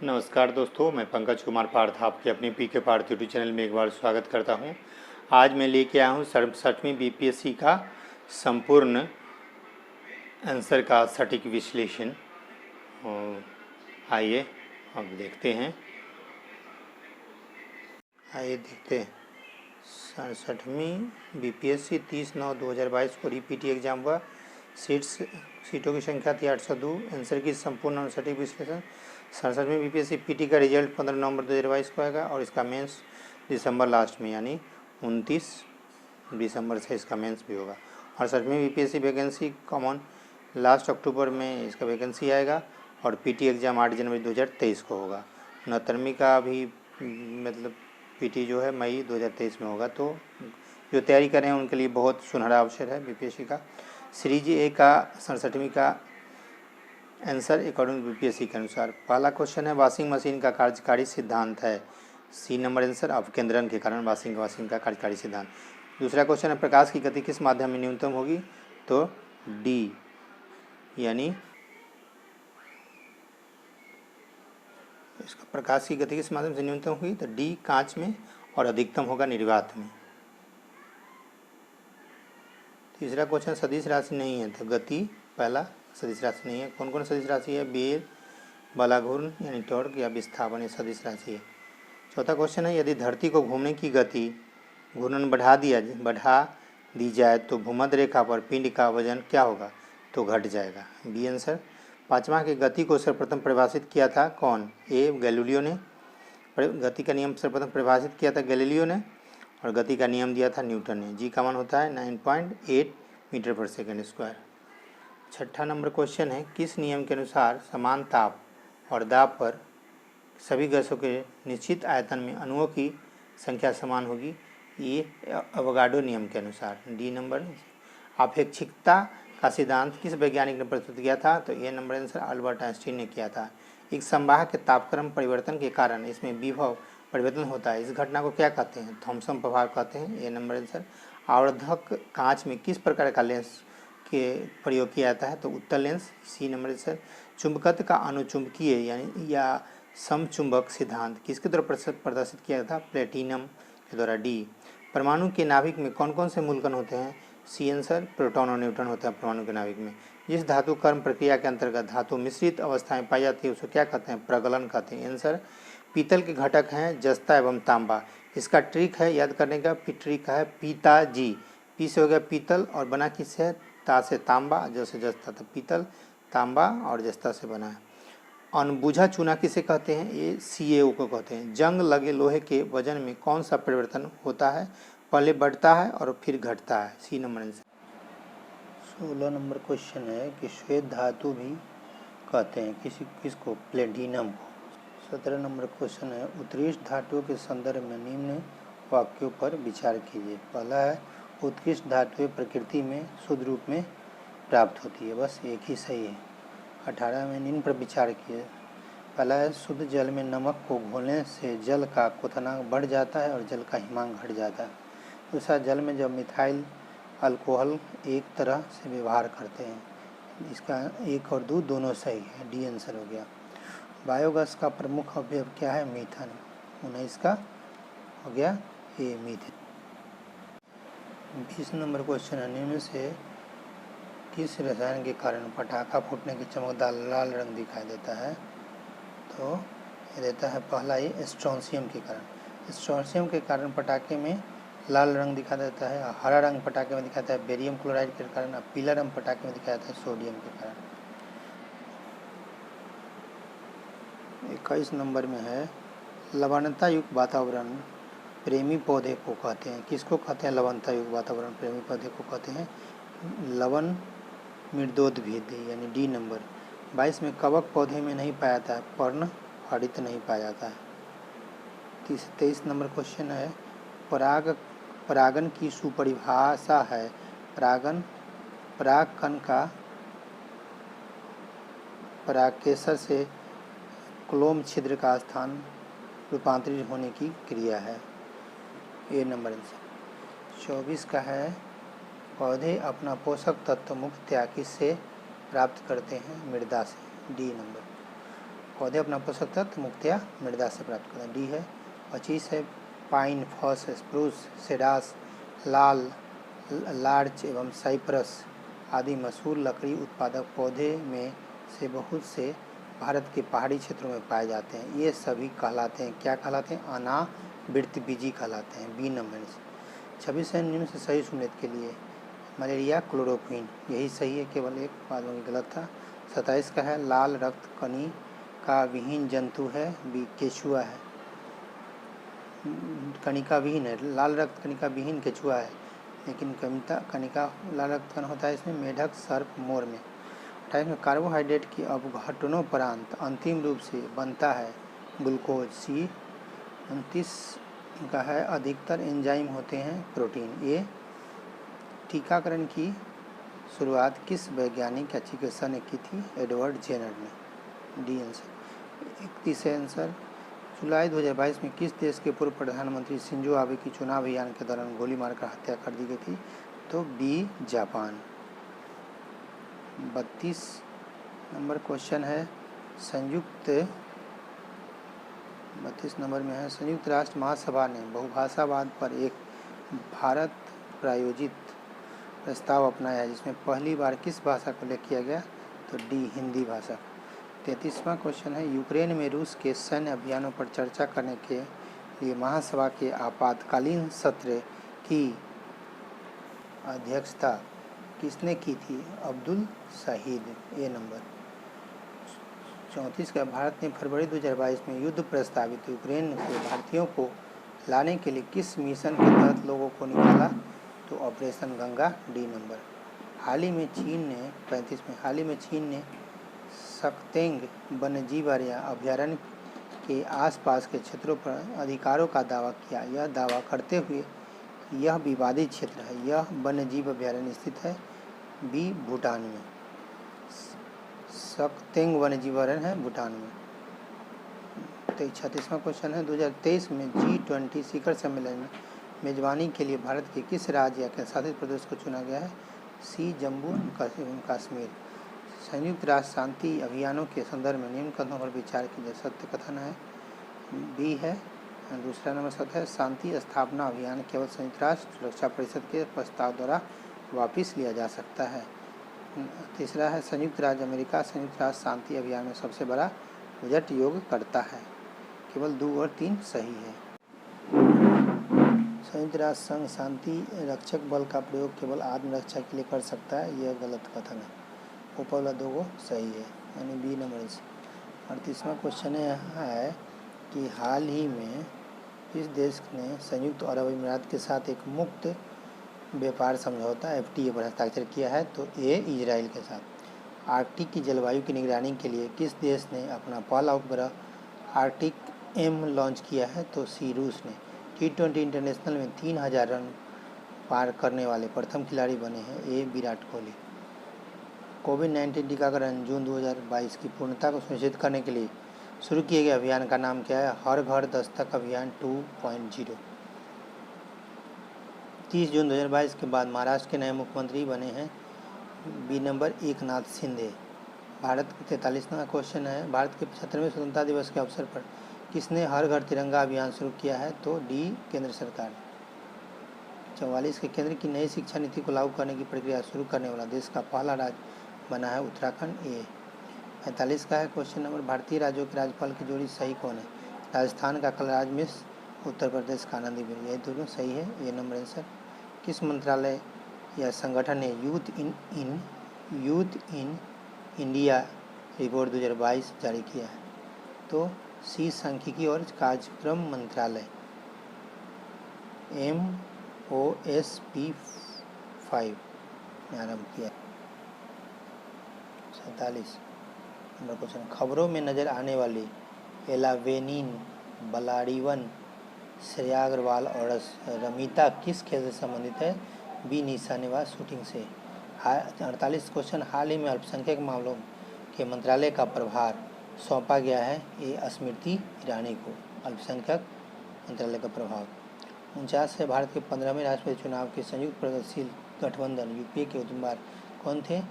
नमस्कार दोस्तों, मैं पंकज कुमार पार्थ आपके अपने पीके पार्थ यूट्यूब चैनल में एक बार स्वागत करता हूं। आज मैं लेके आया हूं 67वीं बीपीएससी का संपूर्ण आंसर का सटीक विश्लेषण। आइए अब देखते हैं। 67वीं बीपीएससी 30/9/2022 को रिपीटी एग्जाम हुआ। सीटों की संख्या थी 802। आंसर की संपूर्ण और सटीक विश्लेषण। 67वीं बीपीएससी पीटी का रिजल्ट 15 नवंबर 2022 को आएगा और इसका मेंस दिसंबर लास्ट में यानी 29 दिसंबर से इसका मेंस भी होगा। 68वीं BPSC vacancy common last October में इसका वैकेंसी आएगा और पीटी एग्ज़ाम 8 जनवरी 2023 को होगा। 69वीं का भी मतलब पीटी जो है मई 2023 में होगा। तो जो तैयारी कर रहे हैं उनके लिए बहुत सुनहरा अवसर है बीपीएससी का। सीरीज ए का 67वीं का आंसर अकॉर्डिंग बीपीएससी के अनुसार। पहला क्वेश्चन है वॉशिंग मशीन का कार्यकारी सिद्धांत है। सी नंबर आंसर अवकेंद्रन के कारण वॉशिंग मशीन का कार्यकारी सिद्धांत। दूसरा क्वेश्चन है प्रकाश की गति किस माध्यम में न्यूनतम होगी, तो डी यानी इसका प्रकाश की गति किस माध्यम से न्यूनतम होगी, तो डी कांच में और अधिकतम होगा निर्वात में। तीसरा क्वेश्चन सदिश राशि नहीं है, तो गति पहला सदिश राशि नहीं है। कौन कौन सदिश राशि है, बेल, बलाघूर्ण यानी टॉर्क या विस्थापन ये सदिश राशि है। चौथा क्वेश्चन है यदि धरती को घूमने की गति घूर्णन बढ़ा दी जाए तो भूमध्य रेखा पर पिंड का वजन क्या होगा, तो घट जाएगा, बी आंसर। पांचवा के गति को सर्वप्रथम परिभाषित किया था कौन, ए गैलीलियो ने। गति का नियम सर्वप्रथम परिभाषित किया था गैलीलियो ने और गति का नियम दिया था न्यूटन ने। जी का मान होता है 9.8 मीटर पर सेकेंड स्क्वायर। छठा नंबर क्वेश्चन है किस नियम के अनुसार समान ताप और दाब पर सभी गैसों के निश्चित आयतन में अणुओं की संख्या समान होगी, ये अवोगाड्रो नियम के अनुसार। D number. आपेक्षिकता का सिद्धांत किस वैज्ञानिक ने प्रस्तुत किया था, तो ए नंबर आंसर अल्बर्ट आइंस्टीन ने किया था। एक संवाहक के तापक्रम परिवर्तन के कारण इसमें विभव परिवर्तन होता है, इस घटना को क्या कहते हैं, थॉम्सन प्रभाव कहते हैं, ए नंबर आंसर। आवर्धक कांच में किस प्रकार का लेंस के प्रयोग किया जाता है, तो उत्तल लेंस, सी नंबर आंसर। चुंबकत्व का अनुचुंबकीय यानी या समचुंबक सिद्धांत किसके द्वारा प्रदर्शित किया गया था, प्लेटिनम के द्वारा, डी। परमाणु के नाभिक में कौन कौन से मूलकण होते हैं, सी आंसर प्रोटॉन और न्यूट्रॉन होते हैं परमाणु के नाभिक में। जिस धातु कर्म प्रक्रिया के अंतर्गत धातु मिश्रित अवस्था में पाई जाती है उसको क्या कहते हैं, प्रगलन कहते हैं, आंसर। पीतल के घटक हैं जस्ता एवं तांबा। इसका ट्रिक है याद करने का, ट्रिक है पीताजी। पी से हो गया पीतल और बना किससे है, ता से तांबा, जैसे जस्ता, तो पीतल तांबा और जस्ता से बना है। अनबुझा चूना किसे कहते हैं, ये CaO को कहते हैं। जंग लगे लोहे के वजन में कौन सा परिवर्तन होता है, पहले बढ़ता है और फिर घटता है, C number answer. 16 number question है कि श्वेत धातु भी कहते हैं किसको, प्लेटिनम को। 17 नंबर क्वेश्चन है उत्कृष्ट धातुओं के संदर्भ में निम्न वाक्यों पर विचार कीजिए। पहला है उत्कृष्ट धातुएं प्रकृति में शुद्ध रूप में प्राप्त होती है, बस एक ही सही है। 18 में निम्न पर विचार किए। पहला है शुद्ध जल में नमक को घोलने से जल का क्वथनांक बढ़ जाता है और जल का हिमांक घट जाता है। दूसरा, जल में जब मिथाइल अल्कोहल एक तरह से व्यवहार करते हैं, इसका 1 और 2 दोनों सही है, डी आंसर हो गया। बायोगैस का प्रमुख अवयव क्या है, मीथेन, 19 का हो गया ए मीथेन। 20 नंबर क्वेश्चन है निम्न से किस रसायन के कारण पटाखा फूटने की चमकदार लाल रंग दिखाई देता है, तो ये देता है पहला ये स्ट्रोंशियम के कारण। स्ट्रोंशियम के कारण पटाखे में लाल रंग दिखा देता है, हरा रंग पटाखे में दिखाता है बेरियम क्लोराइड के कारण, और पीला रंग पटाखे में दिखाया जाता है सोडियम के कारण। 21 नंबर में है लवणता युक्त वातावरण प्रेमी पौधे को कहते हैं, किसको कहते हैं, लवणता युक्त वातावरण प्रेमी पौधे को कहते हैं लवण मृदोद्भिद यानी डी नंबर। 22 में कवक पौधे में नहीं पाया जाता है, पर्ण हरित नहीं पाया जाता है। 23 नंबर क्वेश्चन है परागन की सुपरिभाषा है। परागकण का परागकेसर से क्लोम छिद्र का स्थान रूपांतरित होने की क्रिया है, ए नंबर आंसर। 24 का है पौधे अपना पोषक तत्व मुख्यतया किससे प्राप्त करते हैं, मृदा से, डी नंबर। पौधे अपना पोषक तत्व मुख्यतया मृदा से प्राप्त करते हैं। डी है। 25 है। पाइन, फॉस, स्प्रूस, सेडास, लाल, लार्च एवं साइप्रस आदि मशहूर लकड़ी उत्पादक पौधे में से बहुत से भारत के पहाड़ी क्षेत्रों में पाए जाते हैं। ये सभी कहलाते हैं, क्या कहलाते हैं? अनावृतबीजी कहलाते हैं। B number. 26 है। निम्न से सही सुमेलित के लिए मलेरिया क्लोरोक्विन, यही सही है, केवल एक बाद में गलत था। 27 का है। लाल रक्त कणिका विहीन जंतु है। बी केचुआ है। कणिका विहीन है, लाल रक्त कणिका विहीन केचुआ है, लेकिन कणिका लाल रक्त कण होता है इसमें मेढक, सर्प, मोर में। 28 में कार्बोहाइड्रेट की अपघटनोपरांत अंतिम रूप से बनता है ग्लूकोज। सी। 29 का है। अधिकतर एंजाइम होते हैं प्रोटीन। ए। टीकाकरण की शुरुआत किस वैज्ञानिक या चिकित्सक ने की थी? एडवर्ड जेनर ने। D answer. 31 है आंसर। जुलाई 2022 में किस देश के पूर्व प्रधानमंत्री शिंजो आबे की चुनाव अभियान के दौरान गोली मारकर हत्या कर दी गई थी? तो बी जापान। 32 नंबर क्वेश्चन है। 32 नंबर में है। संयुक्त राष्ट्र महासभा ने बहुभाषावाद पर एक भारत प्रायोजित प्रस्ताव अपनाया है, जिसमें पहली बार किस भाषा को उल्लेख किया गया? तो डी हिंदी भाषा। 33वां क्वेश्चन है। यूक्रेन में रूस के सैन्य अभियानों पर चर्चा करने के लिए महासभा के आपातकालीन सत्र की अध्यक्षता किसने की थी? अब्दुल शाहिद। ए नंबर। 34 का भारत ने फरवरी 2022 में युद्ध प्रस्तावित यूक्रेन से भारतीयों को लाने के लिए किस मिशन के तहत लोगों को निकाला? तो ऑपरेशन गंगा। D number. हाल ही में चीन ने 35 में हाल ही में चीन ने सक्तेंग वन्यजीव अभयारण्य के आसपास के क्षेत्रों पर अधिकारों का दावा किया। यह दावा करते हुए यह विवादित क्षेत्र है, यह वन्यजीव अभयारण्य स्थित है बी भूटान में। सक्तेंग वन्यजीव अभयारण्य है भूटान में। 36वां क्वेश्चन है। 2023 में G20 शिखर सम्मेलन में मेजबानी के लिए भारत के किस राज्य या केंद्रशासित प्रदेश को चुना गया है? सी जम्मू एवं कश्मीर। संयुक्त राष्ट्र शांति अभियानों के संदर्भ में निम्न कथनों पर विचार कीजिए। सत्य कथन है। बी है। दूसरा नंबर सत्य है। शांति स्थापना अभियान केवल संयुक्त राष्ट्र सुरक्षा परिषद के प्रस्ताव द्वारा वापस लिया जा सकता है। तीसरा है। संयुक्त राज्य अमेरिका संयुक्त राष्ट्र शांति अभियान में सबसे बड़ा बजट योग करता है। केवल 2 और 3 सही है। संयुक्त राष्ट्र संघ शांति रक्षक बल का प्रयोग केवल आत्मरक्षा के लिए कर सकता है, यह गलत कथन है। ऊपर वाला 2 सही है, यानी बी नंबर। 38वां क्वेश्चन है कि हाल ही में इस देश ने संयुक्त अरब अमीरात के साथ एक मुक्त व्यापार समझौता FTA पर हस्ताक्षर किया है? तो ए इजराइल के साथ। आर्कटिक की जलवायु की निगरानी के लिए किस देश ने अपना पहला उपग्रह आर्कटिक M लॉन्च किया है? तो सी रूस ने। T20 इंटरनेशनल में 3000 रन पार करने वाले प्रथम खिलाड़ी बने हैं ए विराट कोहली। कोविड-19 टीकाकरण जून 2022 की पूर्णता को सुनिश्चित करने के लिए शुरू किए गए अभियान का नाम क्या है? हर घर दस्तक अभियान 2.0। 30 जून 2022 के बाद महाराष्ट्र के नए मुख्यमंत्री बने हैं बी नंबर एकनाथ शिंदे। भारत का 43वां क्वेश्चन है। भारत के 75वें स्वतंत्रता दिवस के अवसर पर किसने हर घर तिरंगा अभियान शुरू किया है? तो डी केंद्र सरकार। 44 के केंद्र की नई शिक्षा नीति को लागू करने की प्रक्रिया शुरू करने वाला देश का पहला राज्य बना है उत्तराखंड। ए। 45 का है क्वेश्चन नंबर। भारतीय राज्यों के राज्यपाल की जोड़ी सही कौन है? राजस्थान का कलराज मिश्र, उत्तर प्रदेश का आनंदीबेन। ये दोनों सही है, ये नंबर आंसर। किस मंत्रालय या संगठन ने यूथ इन इंडिया रिपोर्ट 2022 जारी किया है? तो सी सांख्यिकी और कार्यक्रम मंत्रालय MOSP5 ने आरम्भ किया। 47 नंबर क्वेश्चन। खबरों में नजर आने वाली एलावेनिन, बलारिवन, श्रेया अग्रवाल और रमिता किस खेल से संबंधित है? बी निशानेबाज शूटिंग से। 48 क्वेश्चन। हाल ही में अल्पसंख्यक मामलों के मंत्रालय का प्रभार सौंपा गया है ए स्मृति ईरानी को। अल्पसंख्यक मंत्रालय का प्रभाव। 49 है। भारत के 15वें राष्ट्रपति चुनाव के संयुक्त प्रगतिशील गठबंधन UPA के उम्मीदवार कौन थे?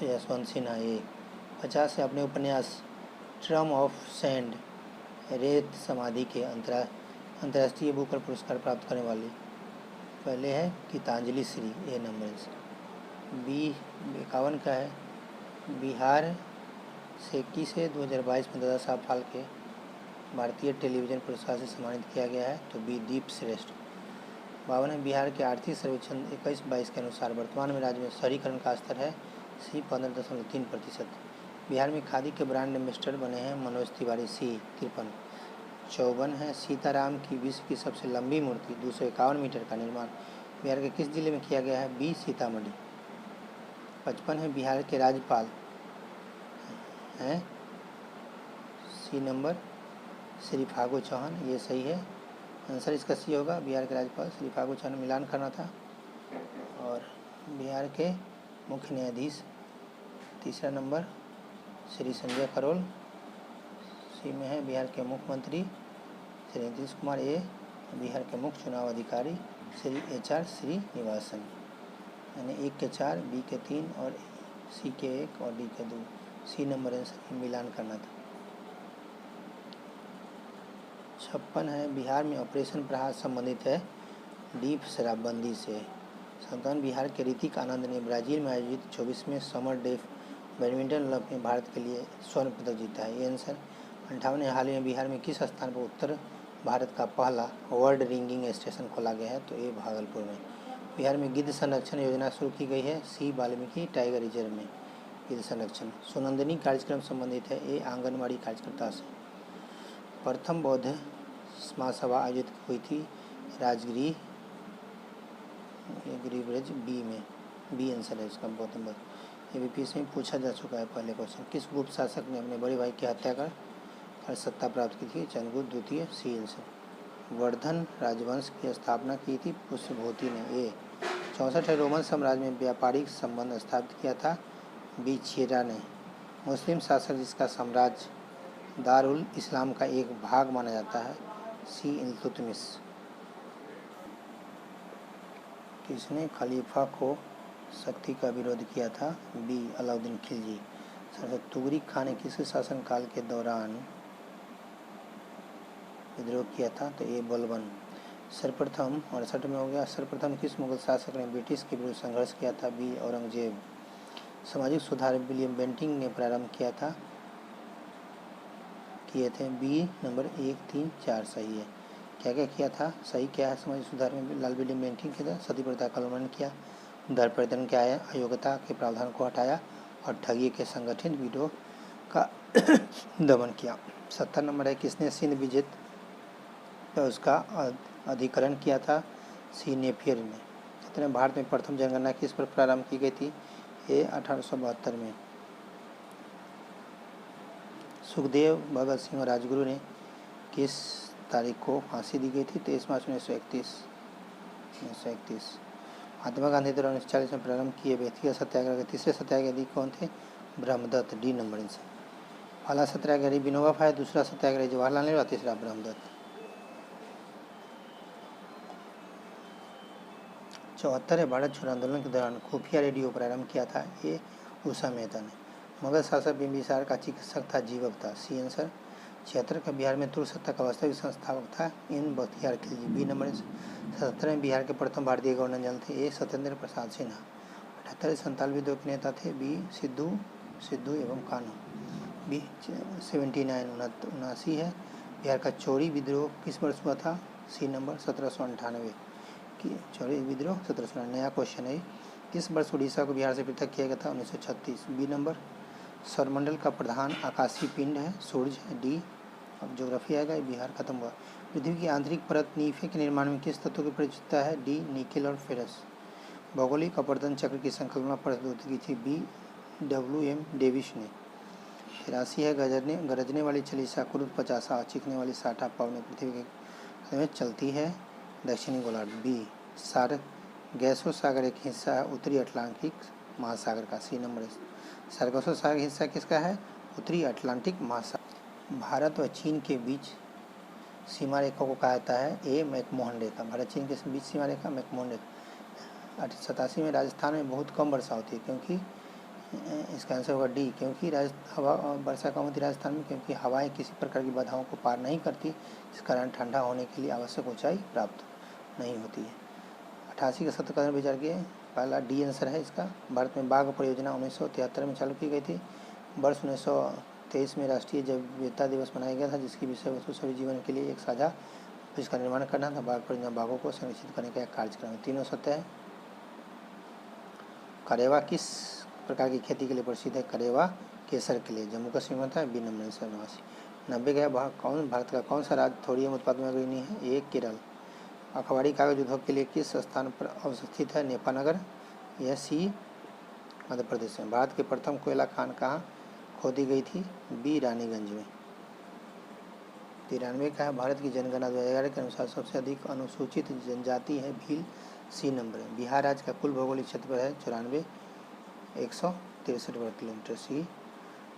यशवंत सिन्हा। ए 50 है अपने उपन्यास ट्रम ऑफ सैंड रेत समाधि के अंतर्राष्ट्रीय बुकर पुरस्कार प्राप्त करने वाली पहले है गीतांजलि श्री। ए नंबर। बी 51 का है बिहार से 21 है 2022 में दादा साहब फाल्के भारतीय टेलीविज़न पुरस्कार से सम्मानित किया गया है, तो बी दीप श्रेष्ठ। 52 है बिहार के आर्थिक सर्वेक्षण 21-22 के अनुसार वर्तमान में राज्य में शहरीकरण का स्तर है सी 15.3%। बिहार में खादी के ब्रांड एम्बेसडर बने हैं मनोज तिवारी। सी 53। 54 है सीताराम की विश्व की सबसे लंबी मूर्ति 251 मीटर का निर्माण बिहार के किस जिले में किया गया है? बी सीतामढ़ी। 55 है बिहार के राज्यपाल हैं सी नंबर श्री फागू चौहान। ये सही है, आंसर इसका सी होगा। बिहार के राज्यपाल श्री फागू चौहान मिलान करना था। और बिहार के मुख्य न्यायाधीश तीसरा नंबर श्री संजय करोल। सी में है बिहार के मुख्यमंत्री श्री नीतीश कुमार। ए बिहार के मुख्य चुनाव अधिकारी श्री HR श्रीनिवासन। यानी 1 के 4, बी के 3 और सी के 1 और डी के 2। सी नंबर आंसर मिलान करना था। 56 है बिहार में ऑपरेशन प्रहार संबंधित है डी शराबबंदी से। 57 बिहार के ऋतिक आनंद ने ब्राज़ील में आयोजित 24वें समर डेफ बैडमिंटन ओलंपिक में भारत के लिए स्वर्ण पदक जीता है। ये आंसर। 58 हाल ही में बिहार में किस स्थान पर उत्तर भारत का पहला वर्ल्ड रिंगिंग स्टेशन खोला गया है? तो ये भागलपुर में। बिहार में गिद्ध संरक्षण योजना शुरू की गई है सी वाल्मीकि टाइगर रिजर्व में गिद्ध संरक्षण। सुनंदनी कार्यक्रम संबंधित है ए आंगनबाड़ी कार्यकर्ता से। प्रथम बौद्ध महासभा आयोजित हुई थी राजगीर गिरिब्रज बी में। बी आंसर है इसका गौतम बुद्ध। ये बीपीएससी में पूछा जा चुका है पहले क्वेश्चन। किस गुप्त शासक ने अपने बड़े भाई की हत्या कर सत्ता प्राप्त की थी? चंद्रगुप्त द्वितीय। C answer. वर्धन राजवंश की स्थापना की थी पुष्यभूति ने। ए 64 रोमन साम्राज्य में व्यापारिक संबंध स्थापित किया था बी चेरा ने। मुस्लिम शासक जिसका साम्राज्य दारुल इस्लाम का एक भाग माना जाता है सी इल्तुतमिश। किसने खलीफा को शक्ति का विरोध किया था? बी अलाउद्दीन खिलजी। तुगरिक खान ने किसके शासनकाल के दौरान विद्रोह किया था? तो ये बलबन। सर्वप्रथम 68 में हो गया। सर्वप्रथम किस मुगल शासक ने ब्रिटिश के विरुद्ध संघर्ष किया था? बी औरंगजेब। सामाजिक सुधार विलियम बेंटिंक ने प्रारंभ किए थे बी नंबर 1, 3, 4 सही है। क्या क्या किया था? सही क्या है सामाजिक सुधार में? लाल विलियम बेंटिंक के सती प्रथा का उन्मूलन किया, दर परिवर्तन के आया, अयोग्यता के प्रावधान को हटाया और ठगी के संगठित विद्रोह का दमन किया। 70 नंबर है किसने सिंध विजित तो उसका अधिकरण किया था? सी नेपियर ने। 17 भारत में प्रथम जनगणना किस पर प्रारंभ की गई थी? ए 1872 में। सुखदेव, भगत सिंह और राजगुरु ने किस तारीख को फांसी दी गई थी? 23 मार्च 1931। महात्मा गांधी द्वारा 1940 में प्रारंभ किए व्यक्तिगत सत्याग्रह के तीसरे सत्याग्रही कौन थे? ब्रह्मदत्त। डी नंबर से। पहला सत्याग्रही विनोबा भावे, दूसरा सत्याग्रही जवाहरलाल नेहरू, तीसरा ब्रह्मदत्त। 74 है भारत छोड़ो आंदोलन के दौरान खुफिया रेडियो प्रारंभ किया था? ये उषा मेहता ने। मुगल शासक बिंबिसार का चिकित्सक था जीवक था। C answer. 76 का बिहार में तुर्क सत्ता का वास्तविक संस्थापक था इन बख्तियार खिलजी। B number. 77 में बिहार के प्रथम भारतीय गवर्नर जनरल थे ए सत्येंद्र प्रसाद सिन्हा। 78 संताल विद्रोह के नेता थे बी सिद्धू एवं कान्हू। बी 79 79 है बिहार का चोरी विद्रोह किस वर्ष हुआ था? सी नंबर 1798 की चोरी विद्रोह 1700। नया क्वेश्चन है किस वर्ष उड़ीसा को बिहार से पृथक किया गया था? 1936। B number. सौरमंडल का प्रधान आकाशीय पिंड है सूर्य। डी अब ज्योग्राफी आएगा। बिहार खत्म हुआ। पृथ्वी की आंतरिक परत नीफे के निर्माण में किस तत्व की प्रयुक्तता है? डी निकेल और फेरस। भौगोलिक अपवर्तन चक्र की संकल्पना प्रस्तुत की थी बी WM डेविस ने। 83 है गरजने वाली चालीसा क्रूर 50 चीखने वाली 60 पवने पृथ्वी के में चलती है दक्षिणी गोलार्ध। बी सारगैसो सागर एक हिस्सा है उत्तरी अटलांटिक महासागर का। सी नंबर। सारगैसो सागर हिस्सा किसका है? उत्तरी अटलांटिक महासागर। भारत व चीन के बीच सीमा रेखा को कहा जाता है ए मैकमोहन रेखा। भारत चीन के बीच सीमा रेखा मैकमोहन रेखा। 87 में राजस्थान में बहुत कम वर्षा होती है क्योंकि इसका आंसर होगा डी, क्योंकि हवा वर्षा कम होती राजस्थान में, क्योंकि हवाएं किसी प्रकार की बाधाओं को पार नहीं करती, इस कारण ठंडा होने के लिए आवश्यक ऊंचाई प्राप्त नहीं होती है। 88 का 70 का विचार किए, पहला डी आंसर है इसका। भारत में बाघ परियोजना 1973 में चालू की गई थी। वर्ष 1923 में राष्ट्रीय जैव विविधता दिवस मनाया गया था, जिसकी विषय वस्तु सभी जीवन के लिए एक साझा इसका निर्माण करना था। बाघ परियोजना बाघों को संरक्षित करने का एक कार्यक्रम है। तीनों सत्य है। करेवा किस प्रकार की खेती के लिए प्रसिद्ध है? करेवा केसर के लिए। जम्मू कश्मीर में था। B number 1989। 90 का भारत का कौन सा राज्य थोरियम उत्पादन में अग्रणी है? ए केरल। अखबारी कागज उद्योग के लिए किस स्थान पर अवस्थित है? नेपानगर। यह सी मध्य प्रदेश में। भारत की प्रथम कोयला खान कहाँ खोदी गई थी? बी रानीगंज में। 93 का है, भारत की जनगणना 2011 के अनुसार सबसे अधिक अनुसूचित जनजाति है भील। सी नंबर है। बिहार राज्य का कुल भौगोलिक क्षेत्र है 94,163 वर्ग किलोमीटर। सी।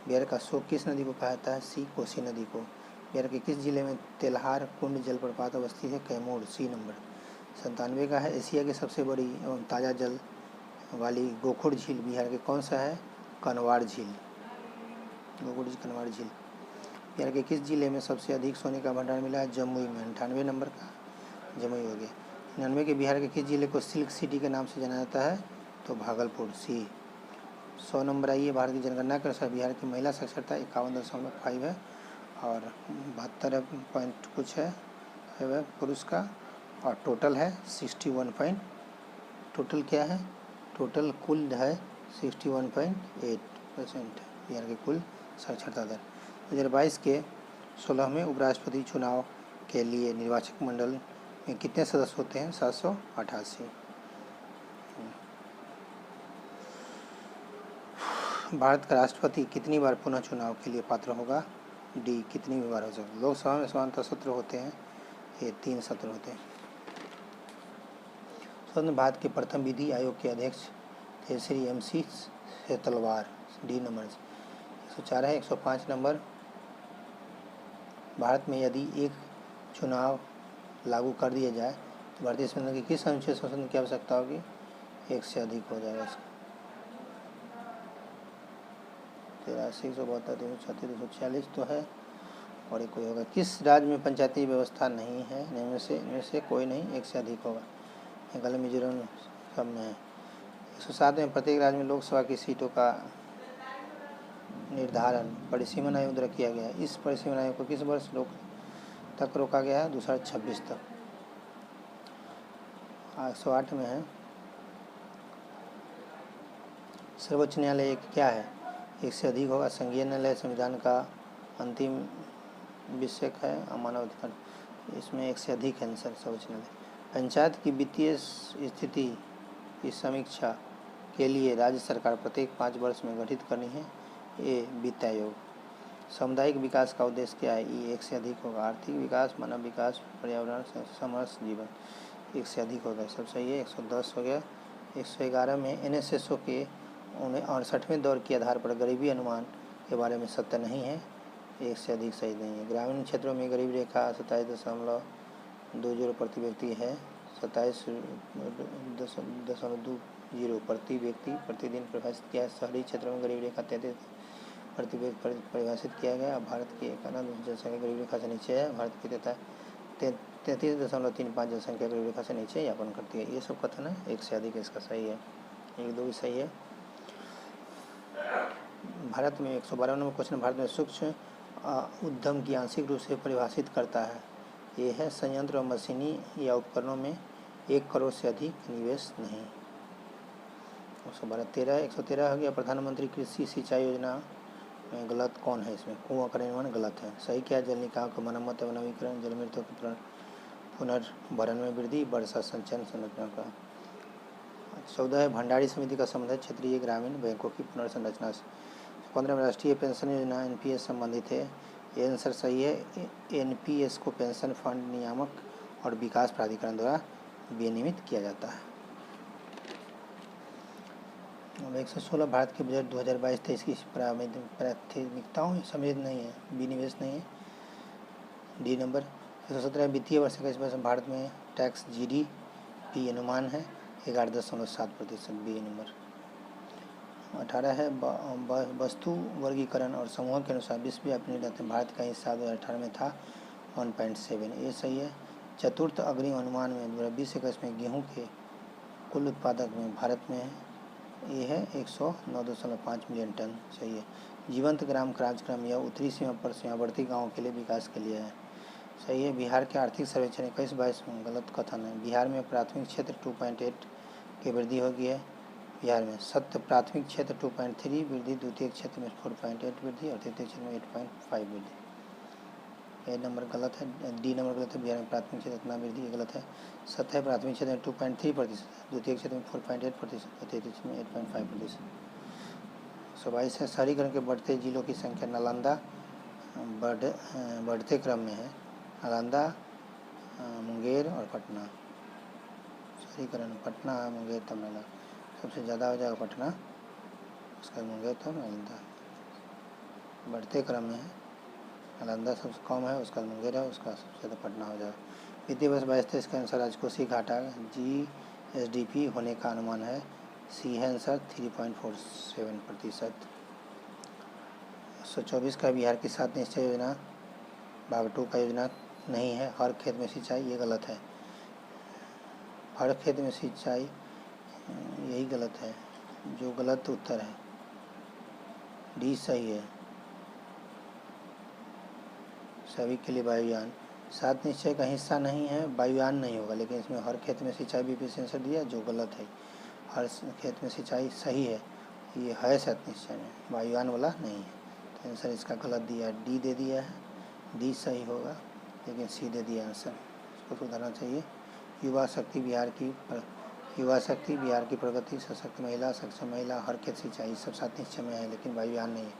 बिहार का शोक किस नदी को कहा जाता है? सी कोसी नदी को। बिहार के किस जिले में तेल्हार कुंड जलप्रपात अवस्थित है? कैमूर। सी नंबर। 97 का है, एशिया की सबसे बड़ी एवं ताज़ा जल वाली गोखुर झील बिहार के कौन सा है? कनवाड़ झील। गोखुर झील कनवाड़ झील। बिहार के किस जिले में सबसे अधिक सोने का भंडार मिला है? जमुई में। 98 नंबर का जमुई हो गया। 99 के बिहार के किस जिले को सिल्क सिटी के नाम से जाना जाता है? तो भागलपुर। सी। 100 नंबर आई है। भारत की जनगणना के अनुसार बिहार की महिला साक्षरता 51.5 है और 72 पॉइंट कुछ है पुरुष का, और टोटल है 61 टोटल क्या है? टोटल कुल है 61.8% बिहार के कुल साक्षरता दर। 2022 के 16वें उपराष्ट्रपति चुनाव के लिए निर्वाचक मंडल में कितने सदस्य होते हैं? 788। भारत का राष्ट्रपति कितनी बार पुनः चुनाव के लिए पात्र होगा? डी, कितनी भी बार हो सकता है। लोकसभा में समानता सत्र होते हैं, ये 3 सत्र होते हैं। स्वतंत्र भारत के प्रथम विधि आयोग के अध्यक्ष थे Shri MC Setalvad. D number. 104 है। 105 नंबर, भारत में यदि एक चुनाव लागू कर दिया जाए तो भारतीय संविधान की किस अनुच्छेद संशोधन की आवश्यकता होगी? 1 से अधिक हो जाएगा इसका। 83, 172, 336, 246 तो है और एक कोई होगा। किस राज्य में पंचायती व्यवस्था नहीं है? इनमें से कोई नहीं, 1 से अधिक होगा। मेघालय, मिजोरम सब में है। 107 में प्रत्येक राज्य में लोकसभा की सीटों का निर्धारण परिसीमन आयोग द्वारा किया गया है। इस परिसीमन आयोग को किस वर्ष तक रोका गया है? 2026 तक। 108 में है, सर्वोच्च न्यायालय क्या है? 1 से अधिक होगा। संघीय न्यायालय संविधान का अंतिम विषयक है, मानव अधिकार, इसमें 1 से अधिक है आंसर सर्वोच्च न्यायालय। पंचायत की वित्तीय स्थिति की समीक्षा के लिए राज्य सरकार प्रत्येक 5 वर्ष में गठित करनी है। ए, वित्त आयोग। सामुदायिक विकास का उद्देश्य क्या है? ये 1 से अधिक होगा। आर्थिक विकास, मानव विकास, पर्यावरण, समस्त जीवन। 1 से अधिक होगा, सब सही है। 110 हो गया। 111 में NSSO के 68वें दौर के आधार पर गरीबी अनुमान के बारे में सत्य नहीं है। 1 से अधिक सही नहीं है। ग्रामीण क्षेत्रों में गरीबी रेखा 27.20 प्रति व्यक्ति है। 27.20 प्रति व्यक्ति प्रतिदिन परिभाषित किया है। शहरी क्षेत्रों में गरीबी रेखा 33 प्रति व्यक्ति परिभाषित किया गया। भारत की जनसंख्या गरीबी रेखा से नीचे है। भारत की 33.35 जनसंख्या गरीबी रेखा से नीचे यापन करती है। ये सब कथन है। 1 से अधिक इसका सही है। 1, 2 भी सही है। भारत में 112 नंबर क्वेश्चन, भारत में सूक्ष्म उद्यम की आंशिक रूप से परिभाषित करता है। ये है संयंत्र और मशीनी या उपकरणों में 1 करोड़ से अधिक निवेश नहीं। 113 हो गया। प्रधानमंत्री कृषि सिंचाई योजना में गलत कौन है? इसमें कुआं का निर्माण गलत है। सही क्या है? जल निकाय का मरम्मत एवं नवीकरण, जल मृतों के पुनर्भरण में वृद्धि, वर्षा संचयन संरचना का। 14 है, भंडारी समिति का संबंध है क्षेत्रीय ग्रामीण बैंकों की पुनर्संरचना से। 15 में राष्ट्रीय पेंशन योजना NPS संबंधित है। ये आंसर सही है। NPS को पेंशन फंड नियामक और विकास प्राधिकरण द्वारा विनियमित किया जाता है। 116 भारत के बजट 2022-23 की प्राथमिकताओं समेत नहीं है, विनिवेश नहीं है। D number. 117 वित्तीय वर्ष का इस वर्ष भारत में टैक्स GDP अनुमान है 11.7%। B number. 18 है वस्तु वर्गीकरण और समूह के अनुसार विश्वव्यापी निर्यात भारत का हिस्सा 2018 में था 1.7, ये सही है। चतुर्थ अग्रिम अनुमान में 2021 में गेहूं के कुल उत्पादक में भारत में ये है 109.5 मिलियन टन, सही है। जीवंत ग्राम कार्यक्रम यह उत्तरी सीमा पर सीमावर्ती गाँव के लिए विकास के लिए है, सही है। बिहार के आर्थिक सर्वेक्षण 21-22 में गलत कथन है। बिहार में प्राथमिक क्षेत्र 2.8 की वृद्धि हो गई है। बिहार में सत्य प्राथमिक क्षेत्र 2.3 वृद्धि, द्वितीय क्षेत्र में 4.8 वृद्धि और तृतीय क्षेत्र में 8.5 वृद्धि। ए नंबर गलत है, डी नंबर गलत है। बिहार में प्राथमिक क्षेत्र इतना वृद्धि, ये गलत है। सत्य है प्राथमिक क्षेत्र में 2.3%, द्वितीय क्षेत्र में 4.8% और तृतीय क्षेत्र में 8.5%। 122 है। शहरीकरण के बढ़ते जिलों की संख्या नालंदा बढ़ते क्रम में है। नालंदा, मुंगेर और पटना। शहरीकरण पटना, मुंगेर, तब नालंदा। सबसे ज़्यादा हो जाएगा पटना, उसका मुंगेर, तब नालंदा। बढ़ते क्रम में है, नालंदा सबसे कम है, उसका मुंगेर है, उसका सबसे ज़्यादा पटना हो जाएगा। वित्तीय वर्ष 22-23 के अनुसार राजकोषीय घाटा GSDP होने का अनुमान है, सी है आंसर 3.47%। 124 का बिहार की 7 निश्चय योजना भाग 2 का योजना नहीं है। हर खेत में सिंचाई, ये गलत है। हर खेत में सिंचाई, यही गलत है, जो गलत उत्तर है डी सही है। सभी के लिए वायुयान 7 निश्चय का हिस्सा नहीं है, वायुयान नहीं होगा, लेकिन इसमें हर खेत में सिंचाई भी आंसर दिया, जो गलत है। हर खेत में सिंचाई सही है, ये है 7 निश्चय में, वायुयान वाला नहीं है, तो आंसर इसका गलत दिया, डी दे दिया है। डी सही होगा, लेकिन सी दे दिया आंसर, इसको सुधारना चाहिए। युवा शक्ति बिहार की प्रगति, सशक्त महिला, सक्षम महिला, हर खेत सिंचाई, सब 7 निश्चय में है, लेकिन वायुयान नहीं है।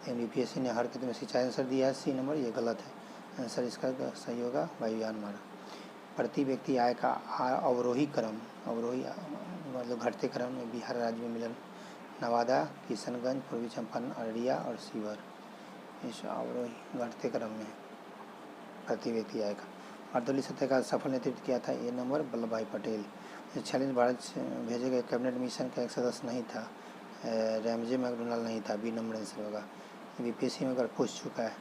BPSC ने हर खेत में सिंचाई आंसर दिया है, सी नंबर, ये गलत है। आंसर इसका सही होगा, वायुयान माना। प्रति व्यक्ति आय का अवरोही मतलब घटते क्रम में बिहार राज्य में मिलन नवादा, किशनगंज, पूर्वी चंपारण, अररिया और शिवहर, इस अवरोही घटते क्रम में प्रति व्यक्ति आय का। बारदोली सत्याग्रह का सफल नेतृत्व किया था, ये नंबर वल्लभ भाई पटेल। 46 भारत भेजे गए कैबिनेट मिशन का एक सदस्य नहीं था, रैमजे मैकडोनाल्ड नहीं था, बी नंबर आंसर होगा। BPSC में अगर पूछ चुका है।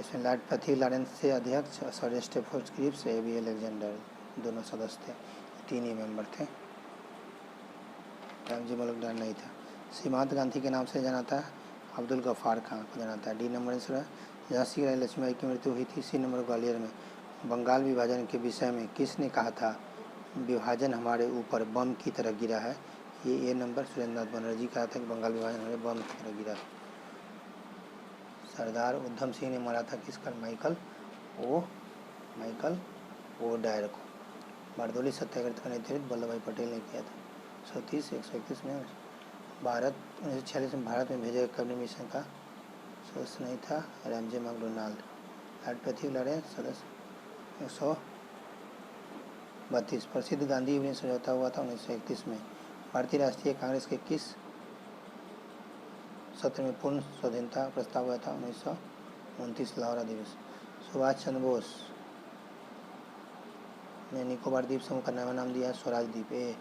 इसमें लॉर्ड पृथ्वी लॉरेंस से अध्यक्ष, sir Stafford Cripps, A.B. Alexander दोनों सदस्य थे, 3 ही मेंबर थे, रैमजे मैकडोनाल्ड नहीं था। सीमांत गांधी के नाम से जाना था, अब्दुल गफ्फार खान को जाना था, डी नंबर आंसर है। झांसी की रानी लक्ष्मीबाई की मृत्यु हुई थी, सी नंबर ग्वालियर में। बंगाल विभाजन के विषय में किसने कहा था, विभाजन हमारे ऊपर बम की तरह गिरा है, ये ए नंबर सुरेंद्रनाथ बनर्जी कहा था कि बंगाल विभाजन हमारे बम की तरह गिरा। सरदार उधम सिंह ने मारा था किसका, माइकल ओ डायर को। बारदोली सत्याग्रह का नेतृत्व वल्लभ भाई पटेल ने किया था। 131 में भारत 1946 में भारत में भेजे गए कैबिनेट मिशन का सदस्य नहीं था, रैमजे मैकडोनाल्ड। लॉर्ड पृथ्वी लॉरेंस सदस्य। 132 प्रसिद्ध गांधी यूनियन समझौता हुआ था 1931 में। भारतीय राष्ट्रीय कांग्रेस के किस सत्र में पूर्ण स्वाधीनता प्रस्ताव हुआ था, 1929 लाहौर अधिवेशन। सुभाष चंद्र बोस ने निकोबार द्वीप समूह का नया नाम दिया स्वराज द्वीप।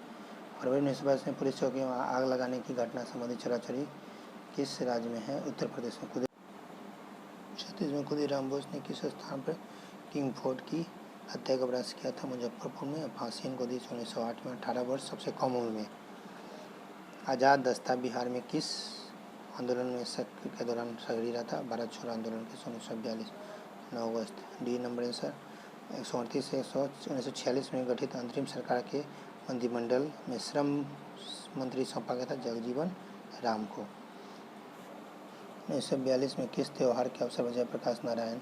फरवरी 1922 में पुलिस चौकी में आग लगाने की घटना संबंधी चराचरी किस राज्य में है, उत्तर प्रदेश में। छत्तीसगढ़ में खुदीराम बोस ने किस स्थान पर किंग फोर्ड की हत्या का प्रयास किया था, मुजफ्फरपुर में। फांसी इनको दी 1908 में, 18 वर्ष सबसे कम उम्र में। आज़ाद दस्ता बिहार में किस आंदोलन में के दौरान शहीद रहा था, भारत छोड़ो आंदोलन के 1942 9 अगस्त, डी नंबर आंसर। 138 से 1946 में गठित अंतरिम सरकार के मंत्रिमंडल में श्रम मंत्री सौंपा गया था जगजीवन राम को। 1942 में किस त्यौहार के अवसर पर जयप्रकाश नारायण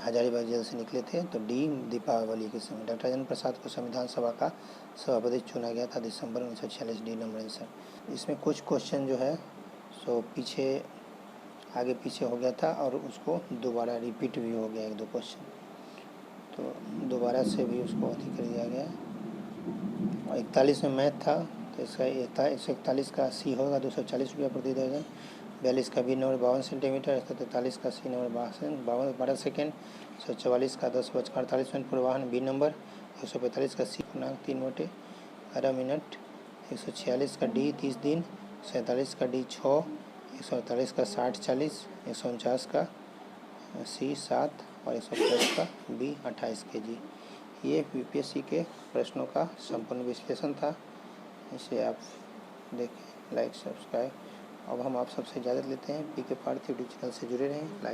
हजारीबाग जेल से निकले थे, तो डी दीपावली के समय। डॉक्टर राजेंद्र प्रसाद को संविधान सभा का सभापति चुना गया था दिसंबर 1946, डी नंबर आंसर। इसमें कुछ क्वेश्चन जो है सो पीछे आगे पीछे हो गया था और उसको दोबारा रिपीट भी हो गया 1-2 क्वेश्चन, तो दोबारा से भी उसको अति कर दिया गया। और 41 में मैथ था, तो इसका 141 का सी होगा 240 रुपया प्रति दर्जन। 42 का बी नंबर 52 सेंटीमीटर। 143 का सी नंबर 12 सेकेंड। 144 का 10:48 मिनट पूर्वाहन बी नंबर। 145 का सी पूर्णांक 3/11 मिनट। 146 का डी 30 दिन। 147 का डी 6, 148 का 60-40, 149 का सी 7 और 150 का बी 28 kg। ये यूपीएससी के प्रश्नों का संपूर्ण विश्लेषण था। इसे आप देखें, लाइक सब्सक्राइब। अब हम आप सबसे इजाज़त लेते हैं। पीके पार्थ यूट्यूब चैनल से जुड़े रहें। लाइक